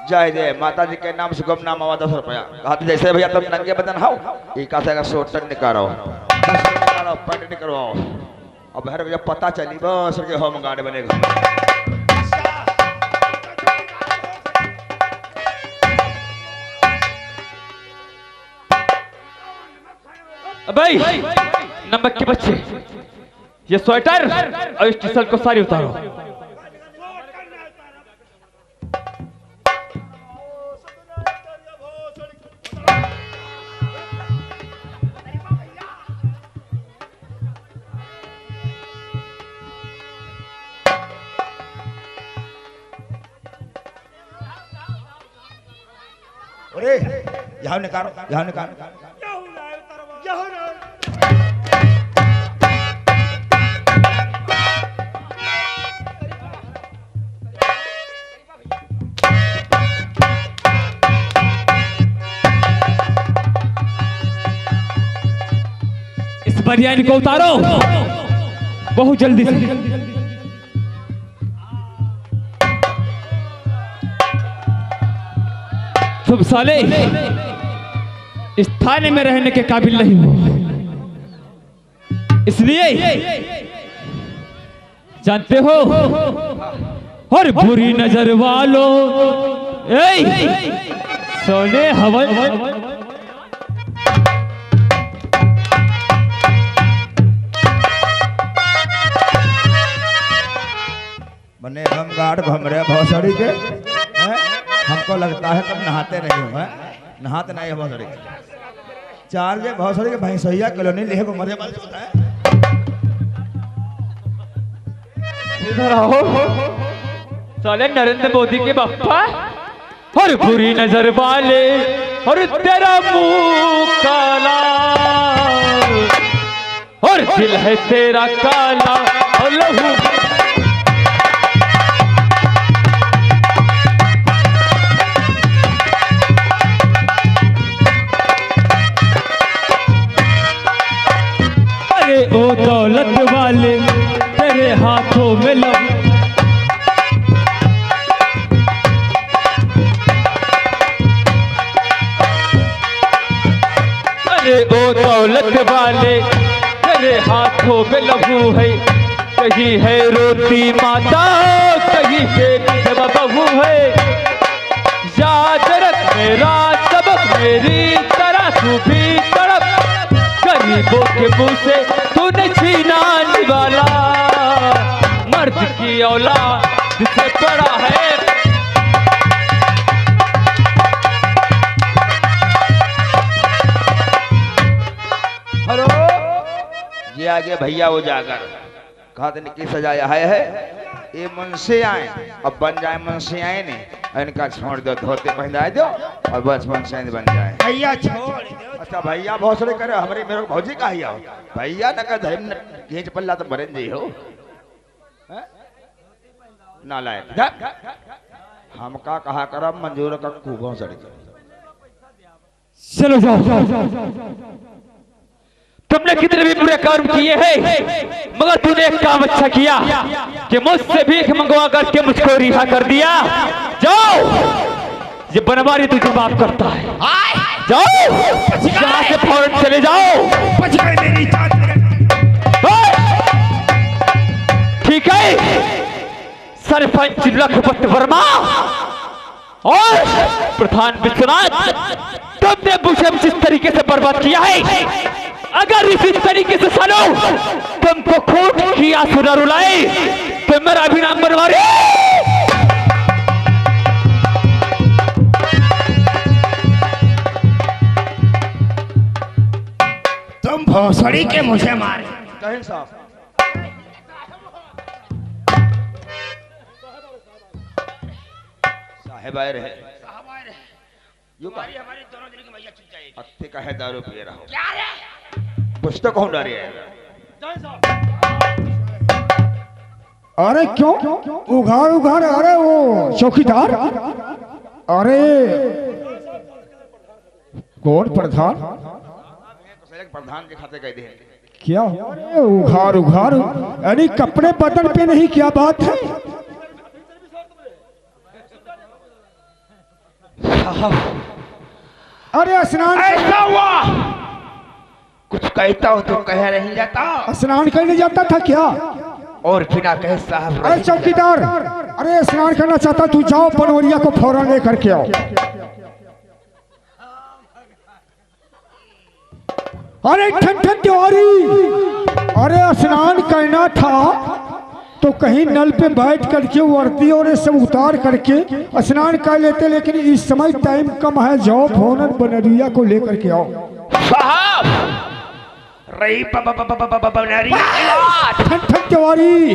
जय जय माता जी के नाम से गुम नाम आवा 10 रुपया कहते जैसे भैया तुम नंगे बदन हो एक का सोटन निकालो पैंट निकलो और भैर जब पता चली बस के होम गार्ड बनेगा। भाई नमक के बच्चे ये स्वेटर और इस टी शर्ट को सारी उतारो। अरे यहाँ निकालो यहाँ निकालो इस बनियान को उतारो बहुत जल्दी से। तुम साले इस थाने में रहने के काबिल नहीं हो, इसलिए जानते हो और बुरी नजर वालों सोने हवा बने हम गार्ड घूम रहे भौसड़ी के हैं? हमको लगता है तुम नहाते नहीं हो, नहाते नहीं हो भौसड़ी के चार जे भौसड़ी के भैंसैया कॉलोनी ले को मरे वाले होता है। इधर आओ साले नरेंद्र मोदी के बापा और बुरी नजर वाले और तेरा मुंह काला और दिल है तेरा काला और लहू ओ दौलत वाले तेरे हाथों में लो। अरे ओ दौलत वाले तेरे हाथों में लहू है, कहीं है रोती माता कहीं के बहू है। याद रख मेरा सबक मेरी तरह तू भी तड़प, गरीबों के मुंह से तूने छीना निवाला, मर्द की औलाद जिसे पड़ा है। हेलो ये आगे भैया वो जाकर कहा की सजाया है ये मुंशी आए अब बन जाए मुंशी आए नहीं इनका छोड़ दो धोते पहनाए दो और बस मुंशी बन जाए भैया छोड़। अच्छा भैया भौसड़े करे हमारे मेरे को भौजी का ही आओ भैया न का धर्म घींच पल्ला तो मरे जी हो नालायक हमका कहा करम मंजूर का भौसड़े चलो जाओ। तुमने कितने भी बुरे काम किए हैं मगर तूने एक काम अच्छा किया कि मुझसे भीख मंगवा करके मुझको रिहा कर दिया। जाओ ये बनवारी तुझे माफ करता है, जाओ यहाँ से फौरन चले जाओ। ठीक है सरपंच लखपत वर्मा और प्रधान विश्वनाथ तुमने मुझे जिस तरीके से बर्बाद किया है अगर इसी तरीके से सालो तुमको खून की आंसू न रुलाए तो मेरा भी नाम बनवारी। तुम भोसड़ी के मुझे मारे साहब साहेब आए रहे हमारी दोनों दिन की मैया चुप जाएगी। अत्ते का है दारू पिए रहा क्या रे कुछ तो कहूँ डारी है। अरे क्यों उघाड़ उघाड़ अरे वो चौकीदार अरे कौन प्रधान प्रधान के खाते कह दे क्या अरे उघाड़ उघाड़ अरे कपड़े बदन पे नहीं क्या बात है अरे स्नान ऐसा हुआ, कुछ कहता हूँ तो कह नहीं जाता, स्नान करने जाता था क्या? और बिना कहे साहब अरे चौकीदार, अरे स्नान करना चाहता तू जाओ बनवरिया को फौरन लेकर के आओ। अरे ठन तिवारी, अरे स्नान करना था तो कहीं नल पे बैठ करके वर्दी और ये सब उतार करके स्नान कर लेते, लेकिन इस समय टाइम कम है, जाओ फौरन बनरिया को लेकर के आओ। साहब रही बनरी ठन तिवारी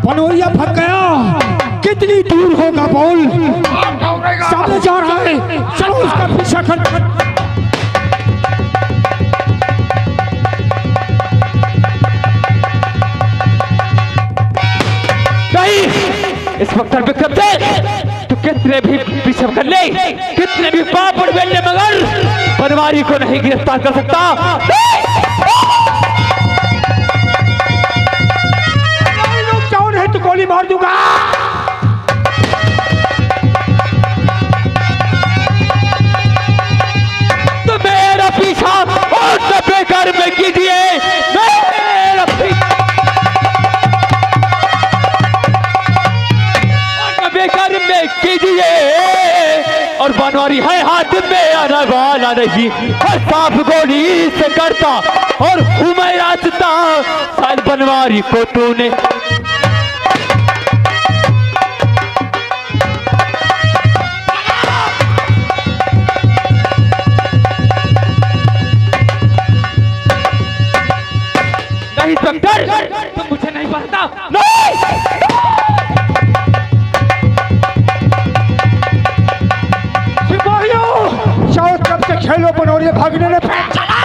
बनोरिया भग गया, कितनी दूर होगा बोल? सामने जा रहा है, चलो उसका पीछा कर। इस वक्त पे कब्जे तो कितने भी पीछे कर ले, कितने भी पापड़ बेल ले, मगर बनवारी को नहीं गिरफ्तार कर सकता। कौन है तो गोली मार दूंगा। तो मेरा पीछा और बेकार में कीजिए, मेरा पीछा बेकार में कीजिए, और बनवारी है हाथ में आना वाला नहीं, हर सांप गोली से करता और हूँ मैं रास्ता, साल बनवारी को तूने नहीं समझा, तुम मुझे नहीं पता। नहीं चारों तरफ से खेलो बनोरिया भागने ने पैर चला।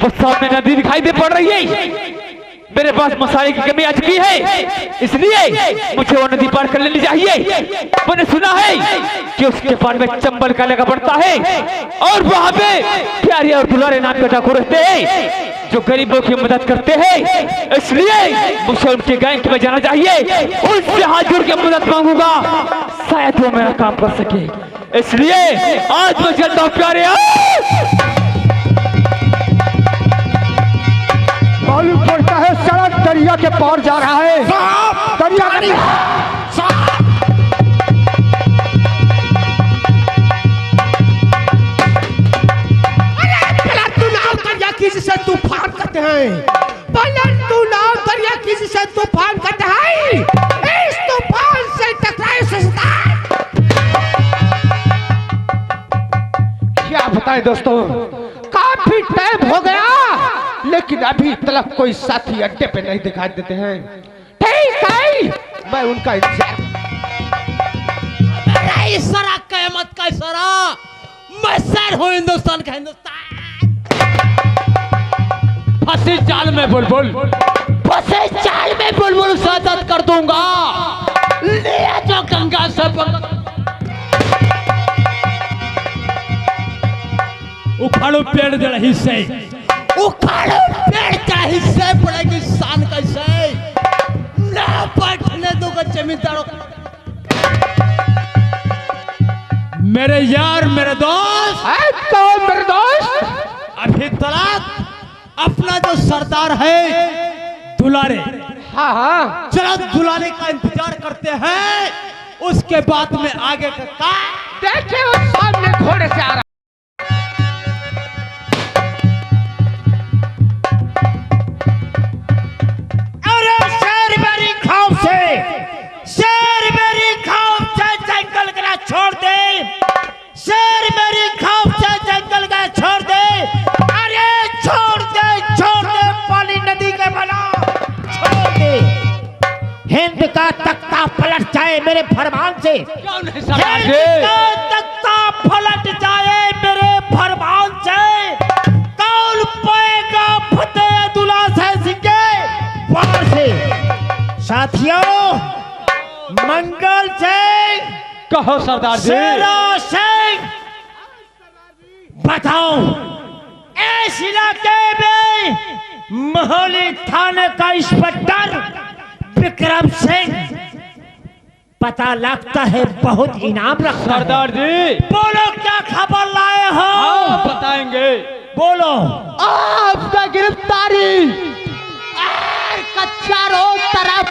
वो सामने नदी दिखाई दे पड़ रही है, मेरे पास मसाले की कमी आ चुकी है, इसलिए मुझे वो नदी पार कर लेनी चाहिए। मैंने सुना है कि उसके पार में चंबल का लगा पड़ता है, और वहां पे प्यारे और दुलारे नाम के डाकू रहते हैं जो गरीबों की मदद करते हैं, इसलिए मुझे उनके गैंग में जाना चाहिए, उनसे हाथ जोड़ के मदद मांगूंगा, शायद वो मेरा काम कर सके, इसलिए आज मैं चलता हूँ प्यारे। मालूम पड़ता है सड़क दरिया के पार जा रहा है। दरिया किससे तूफान करते हैं, तू नाव दरिया किससे तूफान करते हैं, इस तूफान से टकराए शैतान। क्या बताएं दोस्तों, काफी टाइम हो गया लेकिन अभी तक कोई साथी अड्डे पे नहीं दिखाई देते हैं। ठीक है, मैं उनका इंतजार। इशारा क़यामत का इशारा, मैं सर हूं हिंदुस्तान का हिंदुस्तान। फंसे जाल में बुलबुल, फंसे जाल में बुलबुल सादत कर दूंगा, ले जो गंगा से उखाड़ो पेड़ जड़ हिस्से, उखाड़ो पेड़ का हिस्से पड़ेगी शान कैसे, ना बैठने दूंगा जमींदारों। मेरे यार मेरे दोस्त, कौन मेरे दोस्त? अभी तलाक अपना जो सरदार है दुलारे, हाँ हाँ, चलो दुलारे का इंतजार करते हैं, उसके बाद में आगे का काम। देखिए वो सामने घोड़े से आ रहा। अरे शेर मेरी खाओ से, शेर मेरी खाओ से जंगल का छोड़ दे, शेर मेरी खाओ से जंगल का छोड़ दे, अरे छोड़ दे पाली नदी के बना, छोड़ दे। हिंद का तख्ता पलट जाए मेरे फरमान से, हिंद का तख्ता पलट जाए मेरे फरमान से, कौन पाएगा फतेह दुला सिंह के वार से। साथियों, मंगल सिंह, कहो सरदार जी। शेरा सिंह, बताओ इस इलाके में मोहाली थाने का इंस्पेक्टर विक्रम सिंह पता लगता है बहुत इनाम रखता है। सरदार जी बोलो क्या खबर लाए हो? हाँ बताएंगे। बोलो। आपका गिरफ्तारी का चारों तरफ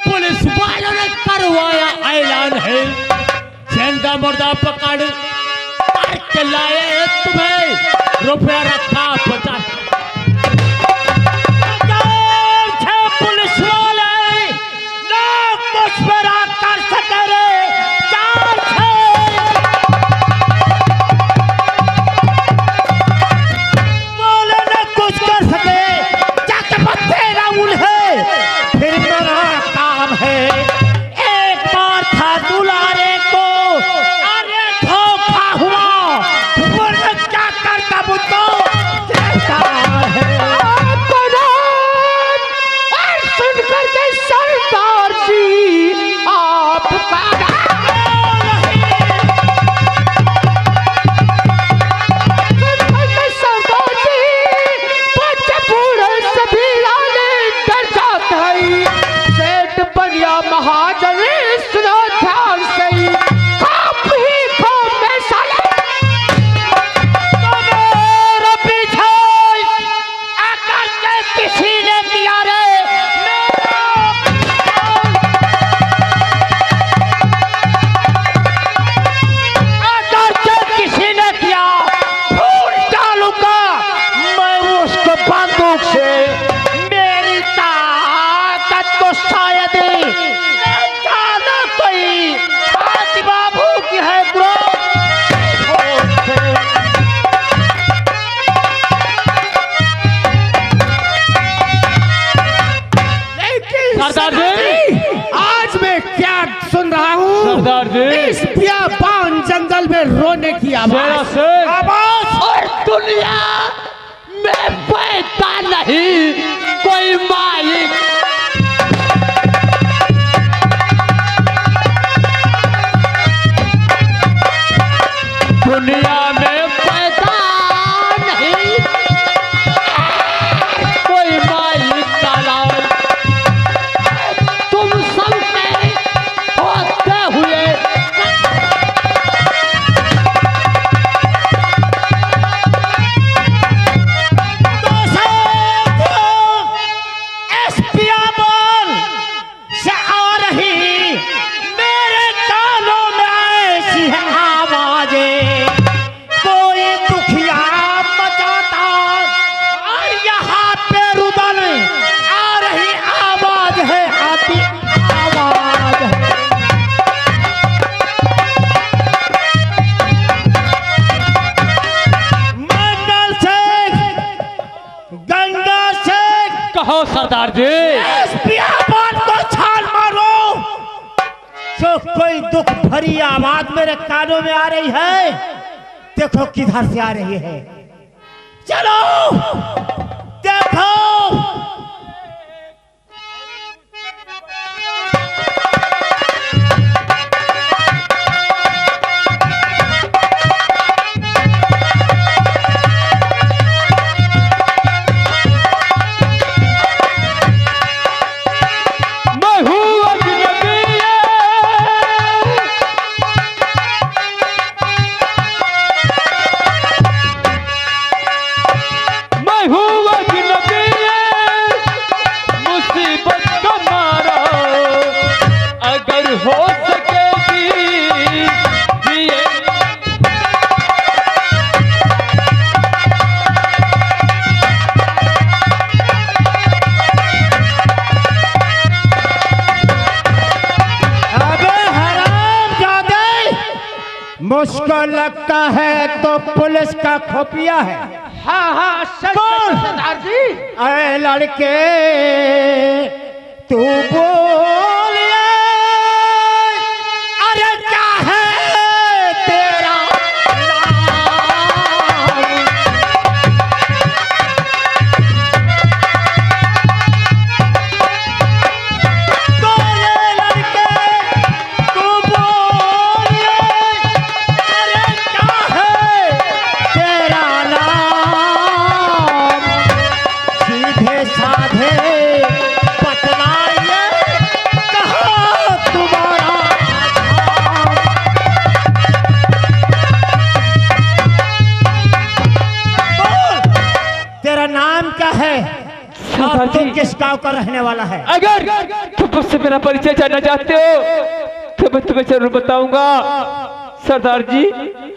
पुलिस वालों ने करवाया ऐलान है। जिंदा मुर्दा पकड़ के लाए हैं तुम्हें। रुपया रखा 50। पुलिस वाले ना कुछ मेरा कर सके रे। बोले ना कुछ कर सके जाके बतेरा उन्हें। फिर मेरा काम है। एक बार था दुलारे को अरे धोखा हुआ। बोले क्या करता बुद्धो कहता है। आपको नाम और सुनकर के सरदार जी आपका सुनकर के सरदार जी बच्चे बूढ़े सभी लाने डर जाते हैं। सेठ बनिया महाजन सुनो ध्यान से ही खाप ही खाप में साले मेरा पीछा आकर के किसी ने किया रे। आकर के किसी ने किया फूल डालूंगा मैं उसको बंदूक से। मेरी ताकत को शायद जाना कोई बात बाबू की है ब्रो। सरदार जी आज मैं क्या सुन रहा हूँ? सरदार जी इस बियाबान जंगल में रोने की जरा आवाज से और दुनिया में पैदा नहीं कोई मालिक। दुनिया में पैदा नहीं कोई मालिक काला। तुम सब में होते हुए से आ रही मेरे कानों में ऐसी है आवाजें। कोई दुखिया मचाता और यहाँ पे रुदन आ रही आवाज है। आती आवाज है। मंगल शेख गंगा शेख कहो सरदार जी। इस बियाबान को छाल मारो। जो कोई दुख भरी आवाज मेरे कानों में आ रही है देखो किधर से आ रही है। चलो देखो। मैं हूँ अजनबी मैं हूँ अजनबी मुसीबत का मारा अगर हो सकेगी जिए अबे हरामजादे मुझको लगता है तो पुलिस का खुफिया है। हाँ हाँ सच कौन? सरदार जी। अरे लड़के तू बोल ये, अरे क्या है तेरा नाम? गांव का रहने वाला है? अगर तुम मुझसे मेरा परिचय जानना चाहते हो तो मैं तुम्हें जरूर बताऊंगा सरदार जी।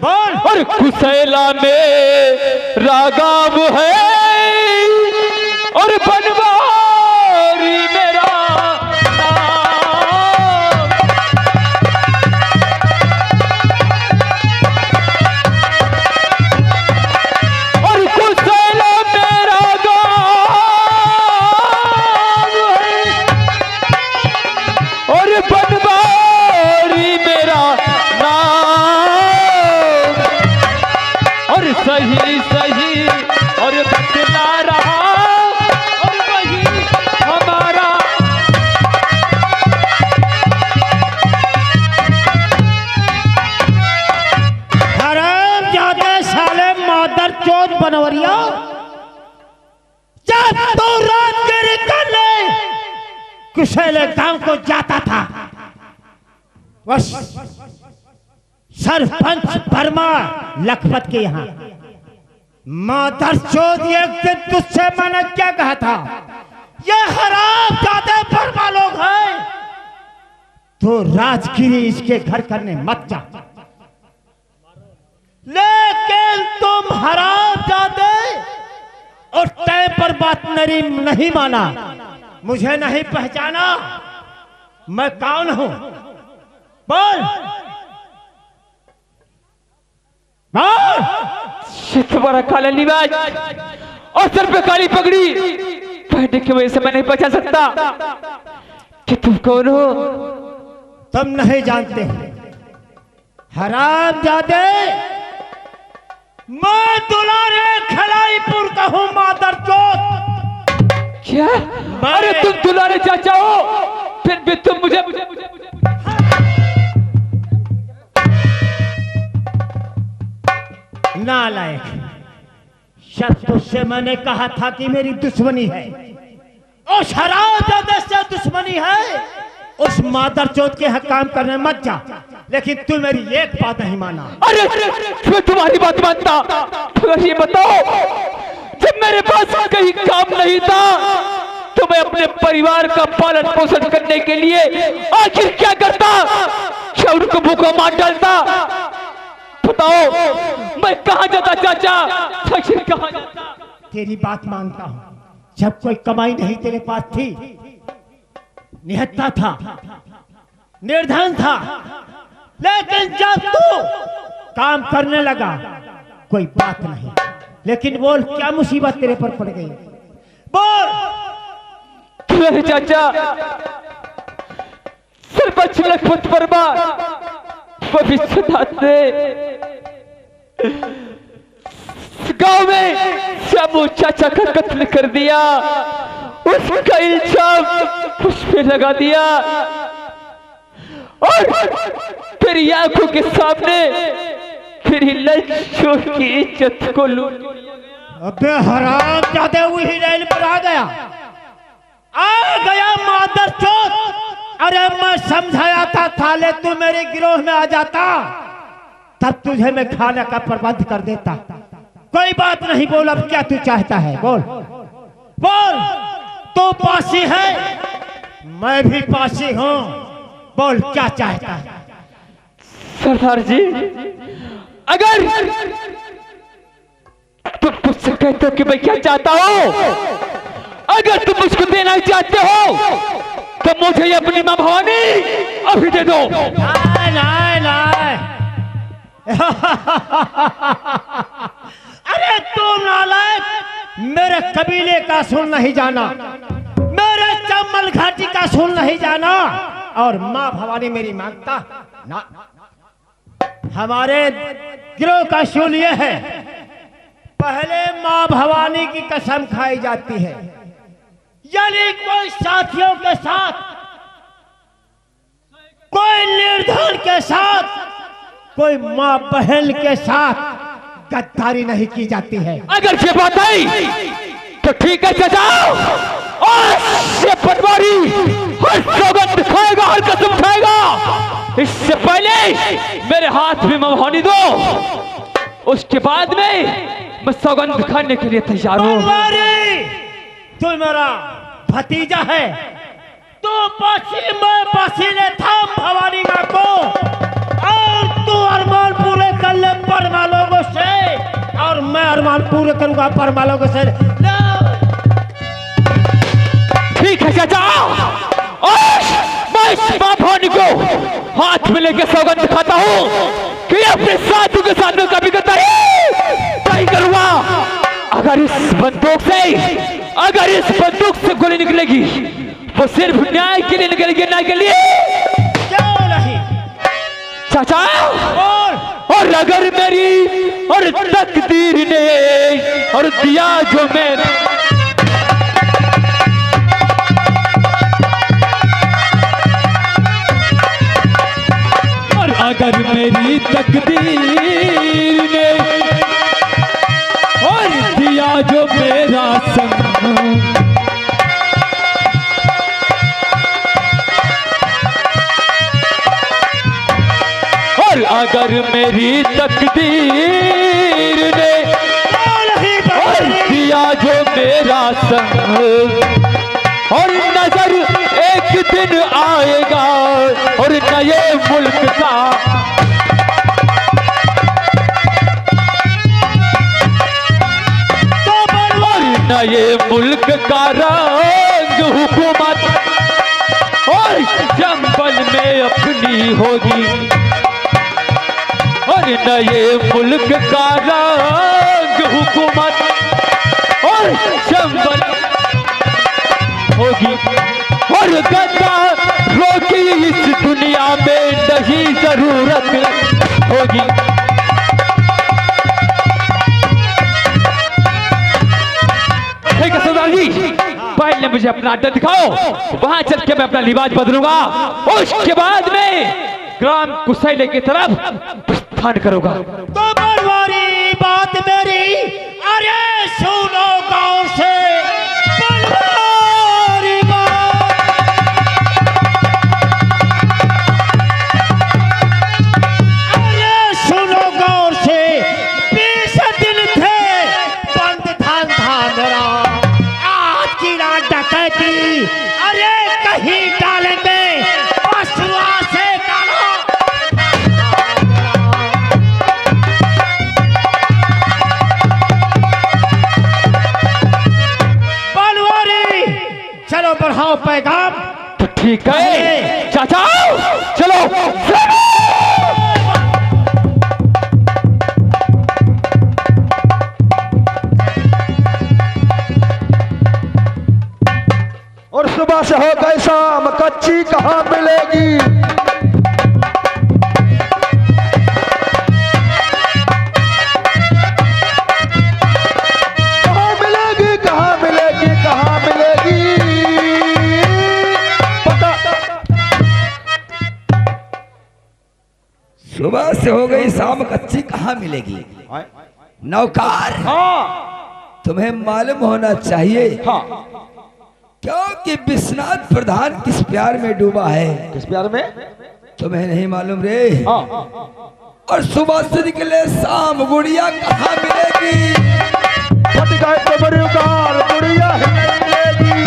बोल। और कुशैला में रागाम है और बनवारी मेरा नाम। और कुशैला में रागाम है और बनवारी मेरा नाम। और सही सही और बतला रहा और वही हमारा। हरामजादे साले मादर चोद बनवरिया, जब तो रात के निकलने कुशैले गांव को जाता था, बस सरपंच वर्मा लखपत के यहाँ मादर चोद एक दिन तुझसे मैंने क्या कहा था, ये हरामजादे वर्मा लोग हैं तो राजगिरी इसके घर करने मत जा। लेकिन तुम हरामजादे और टाइम पर बात नहीं माना, मुझे नहीं पहचाना, मैं कौन हूं? बोल बोल। ये तुम्हारा काला लिबास और सर पे काली पगड़ी पहनने की वजह से मैं नहीं पहचान सकता कि तुम कौन हो। तुम नहीं जानते हरामजादे, मैं दुलारे खलाईपुर का हूं मादर चोद। क्या? अरे तुम दुलारे चाचा हो, फिर भी तुम मुझे नालायक, शब्द तुझसे मैंने कहा था कि मेरी दुश्मनी है, उस हरामजादे से दुश्मनी है, उस मादर चोद के यहाँ काम करने मत जा। लेकिन तू मेरी एक बात नहीं माना। अरे मैं तुम्हारी बात मानता, तो ये बताओ जब मेरे पास कहीं काम नहीं था तो मैं अपने परिवार का पालन पोषण करने के लिए आखिर क्या करता? क्या उनको भूखा मार डालता? बताओ मैं कहाँ जाता चाचा, आखिर कहाँ जाता? तेरी बात मानता हूं, जब कोई कमाई नहीं तेरे पास थी, निहत्था था, निर्धन था, लेकिन जब तू काम करने लगा कोई बात नहीं। लेकिन बोल क्या मुसीबत तेरे पर पड़ गई? बोल। मेरे चाचा सरपंच लखपत वर्मा भविष्य गांव में शामू चाचा का कत्ल कर दिया, उसका इल्जाम मुझ पे लगा दिया और तेरी आंखों के सामने तेरी लज्जों की इज्जत को लूट। अबे हरामजादे, वही रेल पर आ गया मादर चोद। अरे मैं समझाया था थाले तू मेरे गिरोह में आ जाता, तब तुझे मैं खाने का प्रबंध कर देता। कोई बात नहीं, बोल अब क्या तू चाहता है? बोल बोल। तू पासी है, मैं भी पासी हूं, बोल क्या चाहता है? सरदार जी, अगर तुम मुझसे कहते हो कि मैं क्या चाहता हूं, अगर तुम मुझको देना चाहते हो तो मुझे अपनी मां भवानी अभी दे दो। नहीं नहीं नहीं। अरे तू नालायक, मेरे कबीले का सुन नहीं जाना, मेरे चम्बल घाटी का सुन नहीं जाना, और मां भवानी मेरी मांगता ना। हमारे गिरोह का असूल यह है, पहले मां भवानी की कसम खाई जाती है, यानी कोई साथियों के साथ, कोई निर्धन के साथ, कोई मां बहन के साथ गद्दारी नहीं की जाती है। अगर ये बात आई तो ठीक है चाचा, और ये पटवारी हर सौगंध खाएगा, हर कसम खाएगा। इससे पहले मेरे हाथ में मां भवानी दो, उसके बाद में मैं सौगंध खाने के लिए तैयार हूँ। तू मेरा भतीजा है। तू पसीने थाम भवानी माँ को, और तू अरमान पूरे कर ले परमा लोगों से, और मैं अरमान पूरे करूंगा परमा लोगों से। ठीक है चाचा, मैं इस माँ भवानी को हाथ में लेके सौगंध खाता हूँ कि अपने साथियों के साथ में कभी नहीं करूंगा। अगर इस बंदूक से गोली निकलेगी वो सिर्फ न्याय के लिए निकलेगी, न्याय के लिए। क्यों नहीं चाचा, और अगर मेरी और तकदीर ने और दिया जो मैं, और अगर मेरी तकदीर ने और दिया जो मेरा संग, और अगर मेरी तकदीर ने और दिया जो मेरा संग, और नजर एक दिन आएगा और नए मुल्क का, और नए मुल्क का रंग हुकूमत और जंगल में अपनी होगी, और नए मुल्क का रंग हुकूमत और जंगल होगी, और गद्दारों की इस दुनिया में नहीं जरूरत होगी। ठीक है सरदार जी, पहले मुझे अपना अड्डा दिखाओ, वहां चल के मैं अपना लिबास बदलूंगा, उसके बाद में ग्राम कुसैले की तरफ प्रस्थान करूंगा। तो बनवारी बात मेरी, अरे सुनो गाँव से बनवारी बात, अरे सुनो गाँव से 20 दिन थे बंद था मेरा, आज की रात डकैती, अरे कहीं डालेंगे पशुआ से काला। चलो बढ़ाओ पैगाम। तो ठीक है चाचा, चलो। और सुबह से हो गई शाम, कच्ची कहाँ मिलेगी? कहाँ मिलेगी, कहाँ मिलेगी, कहाँ मिलेगी? पता सुबह से हो गई शाम, कच्ची कहाँ मिलेगी? नौकार, तुम्हें मालूम होना चाहिए क्योंकि विश्वनाथ प्रधान किस प्यार में डूबा है। किस प्यार में? तुम्हें नहीं मालूम रे? और सुबह से निकले शाम, गुड़िया कहाँ मिलेगी? फट गए तो बड़ी उकार, गुड़िया ही नहीं मिलेगी।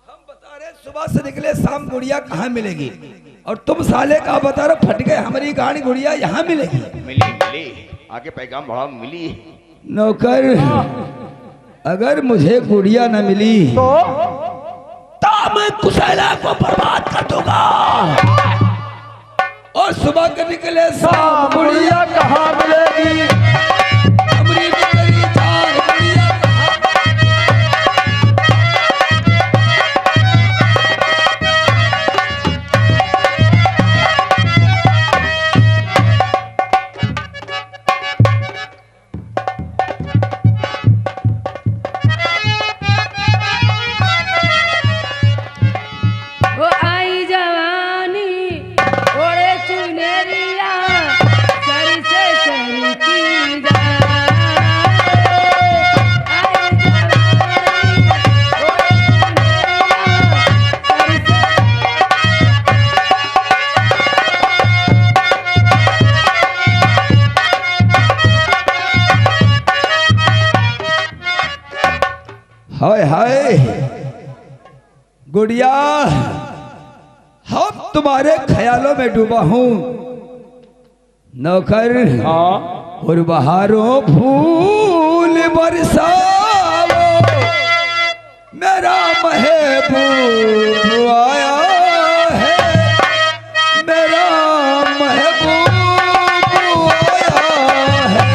हम बता रहे सुबह से निकले शाम, गुड़िया कहाँ मिलेगी, और तुम साले का बता रहे फट गए हमारी गाड़ी, गुड़िया यहाँ मिलेगी। मिली आगे पैगाम बढ़ाओ, मिली। नौकर, अगर मुझे गुड़िया न मिली तो मैं कुशैला को बर्बाद कर दूंगा। और सुबह के निकले शाम, गुड़िया कहाँ मिलेगी? अमृत तेरी जान, गुड़िया वो आई जवानी ओढ़े चुनरिया सर से सर की हाय हाय गुड़िया, हम तुम्हारे ख्यालों में डूबा हूं नौकर। और बहारों फूल बरसाओ, मेरा महबूब आया है, मेरा महबूब आया है।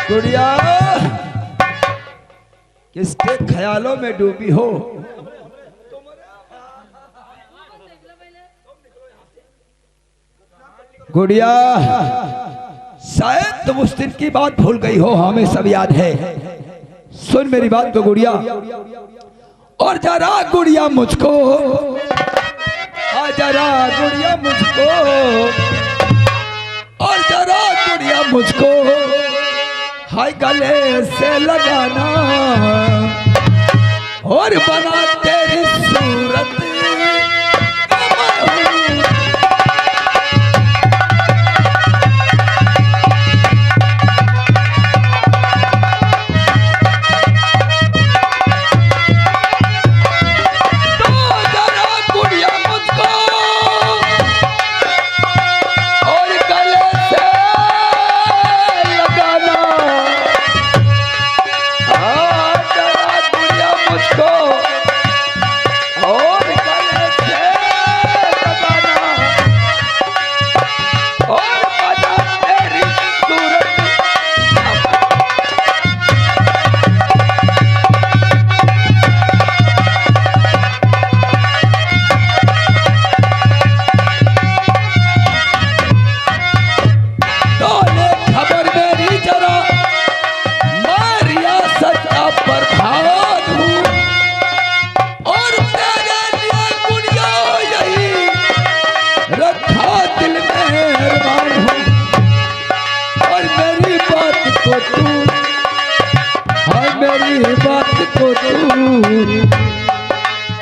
गुड़िया, किसके ख्यालों में डूबी हो? गुड़िया, शायद तुम उस दिन की बात भूल गई हो, हमें सब याद है। सुन मेरी बात तो गुड़िया, और जरा गुड़िया मुझको, जरा गुड़िया मुझको, और जरा गुड़िया मुझको हाय गले से लगाना, और बना तेरी सूरत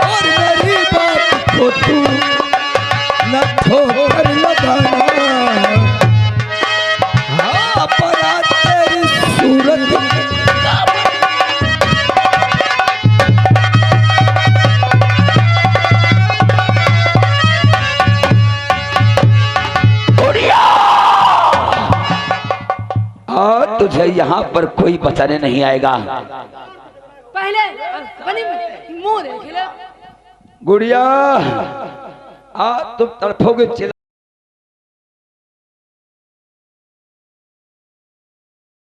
और मेरी बात को तू न ठोकर लगाना, हाँ परा तेरी सूरत तुझे यहाँ पर कोई बचाने नहीं आएगा। पहले मुंह देख ले गुड़िया, तुम तड़फोगे।